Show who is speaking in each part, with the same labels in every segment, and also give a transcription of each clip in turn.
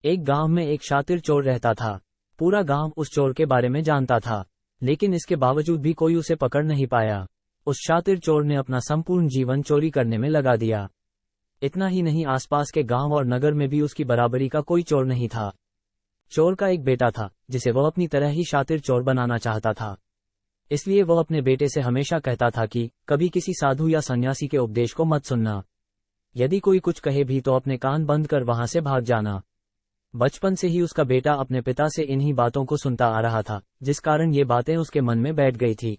Speaker 1: एक गांव में एक शातिर चोर रहता था। पूरा गांव उस चोर के बारे में जानता था, लेकिन इसके बावजूद भी कोई उसे पकड़ नहीं पाया। उस शातिर चोर ने अपना संपूर्ण जीवन चोरी करने में लगा दिया। इतना ही नहीं, आसपास के गांव और नगर में भी उसकी बराबरी का कोई चोर नहीं था। चोर का एक बेटा था, जिसे वह अपनी तरह ही शातिर चोर बनाना चाहता था। इसलिए वह अपने बेटे से हमेशा कहता था कि कभी किसी साधु या सन्यासी के उपदेश को मत सुनना। यदि कोई कुछ कहे भी तो अपने कान बंद कर वहां से भाग जाना। बचपन से ही उसका बेटा अपने पिता से इन्हीं बातों को सुनता आ रहा था, जिस कारण ये बातें उसके मन में बैठ गई थी।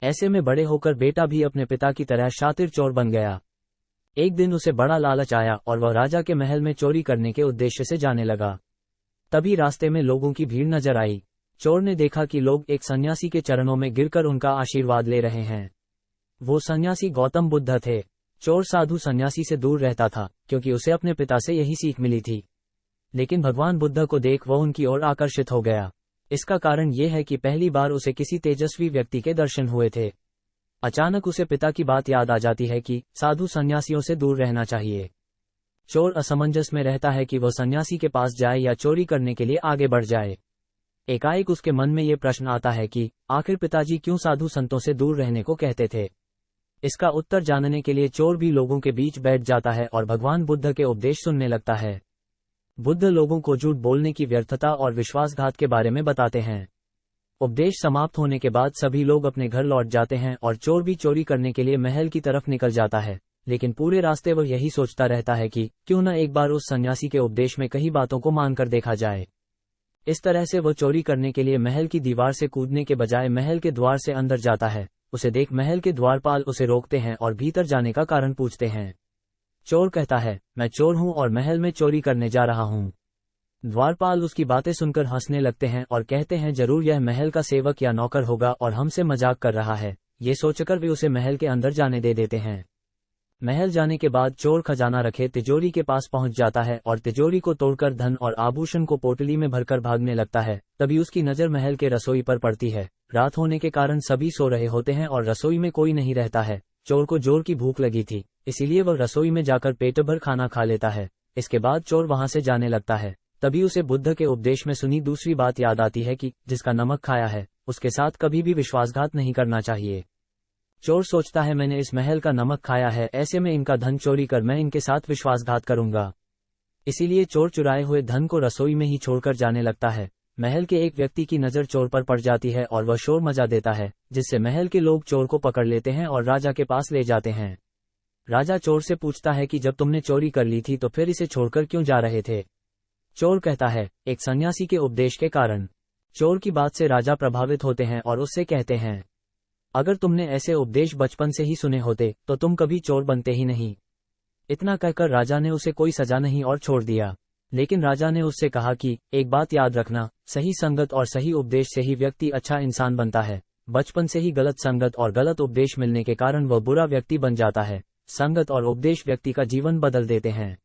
Speaker 1: ऐसे में बड़े होकर बेटा भी अपने पिता की तरह शातिर चोर बन गया। एक दिन उसे बड़ा लालच आया और वह राजा के महल में चोरी करने के उद्देश्य से जाने लगा। तभी रास्ते में लोगों की भीड़ नजर आई। चोर ने देखा कि लोग एक सन्यासी के चरणों में गिरकर उनका आशीर्वाद ले रहे हैं। वो सन्यासी गौतम बुद्ध थे। चोर साधु सन्यासी से दूर रहता था, क्योंकि उसे अपने पिता से यही सीख मिली थी। लेकिन भगवान बुद्ध को देख वह उनकी ओर आकर्षित हो गया। इसका कारण ये है कि पहली बार उसे किसी तेजस्वी व्यक्ति के दर्शन हुए थे। अचानक उसे पिता की बात याद आ जाती है कि साधु सन्यासियों से दूर रहना चाहिए। चोर असमंजस में रहता है कि वह सन्यासी के पास जाए या चोरी करने के लिए आगे बढ़ जाए। एकाएक उसके मन में ये प्रश्न आता है कि आखिर पिताजी क्यों साधु संतों से दूर रहने को कहते थे। इसका उत्तर जानने के लिए चोर भी लोगों के बीच बैठ जाता है और भगवान बुद्ध के उपदेश सुनने लगता है। बुद्ध लोगों को झूठ बोलने की व्यर्थता और विश्वासघात के बारे में बताते हैं। उपदेश समाप्त होने के बाद सभी लोग अपने घर लौट जाते हैं और चोर भी चोरी करने के लिए महल की तरफ निकल जाता है। लेकिन पूरे रास्ते वह यही सोचता रहता है कि क्यों न एक बार उस सन्यासी के उपदेश में कई बातों को मानकर देखा जाए। इस तरह से वह चोरी करने के लिए महल की दीवार से कूदने के बजाय महल के द्वार से अंदर जाता है। उसे देख महल के द्वारपाल उसे रोकते हैं और भीतर जाने का कारण पूछते हैं। चोर कहता है, मैं चोर हूं और महल में चोरी करने जा रहा हूं। द्वारपाल उसकी बातें सुनकर हंसने लगते हैं और कहते हैं जरूर यह महल का सेवक या नौकर होगा और हमसे मजाक कर रहा है। ये सोचकर वे उसे महल के अंदर जाने दे देते हैं। महल जाने के बाद चोर खजाना रखे तिजोरी के पास पहुंच जाता है और तिजोरी को तोड़कर धन और आभूषण को पोटली में भरकर भागने लगता है। तभी उसकी नजर महल के रसोई पर पड़ती है। रात होने के कारण सभी सो रहे होते हैं और रसोई में कोई नहीं रहता है। चोर को जोर की भूख लगी थी, इसीलिए वह रसोई में जाकर पेट भर खाना खा लेता है। इसके बाद चोर वहां से जाने लगता है। तभी उसे बुद्ध के उपदेश में सुनी दूसरी बात याद आती है कि जिसका नमक खाया है उसके साथ कभी भी विश्वासघात नहीं करना चाहिए। चोर सोचता है मैंने इस महल का नमक खाया है, ऐसे में इनका धन चोरी कर मैं इनके साथ विश्वासघात करूंगा। इसीलिए चोर चुराए हुए धन को रसोई में ही छोड़कर जाने लगता है। महल के एक व्यक्ति की नजर चोर पर पड़ जाती है और वह शोर मचा देता है, जिससे महल के लोग चोर को पकड़ लेते हैं और राजा के पास ले जाते हैं। राजा चोर से पूछता है कि जब तुमने चोरी कर ली थी तो फिर इसे छोड़कर क्यों जा रहे थे। चोर कहता है, एक सन्यासी के उपदेश के कारण। चोर की बात से राजा प्रभावित होते हैं और उससे कहते हैं, अगर तुमने ऐसे उपदेश बचपन से ही सुने होते तो तुम कभी चोर बनते ही नहीं। इतना कहकर राजा ने उसे कोई सजा नहीं और छोड़ दिया। लेकिन राजा ने उससे कहा कि एक बात याद रखना, सही संगत और सही उपदेश से ही व्यक्ति अच्छा इंसान बनता है। बचपन से ही गलत संगत और गलत उपदेश मिलने के कारण वह बुरा व्यक्ति बन जाता है। संगत और उपदेश व्यक्ति का जीवन बदल देते हैं।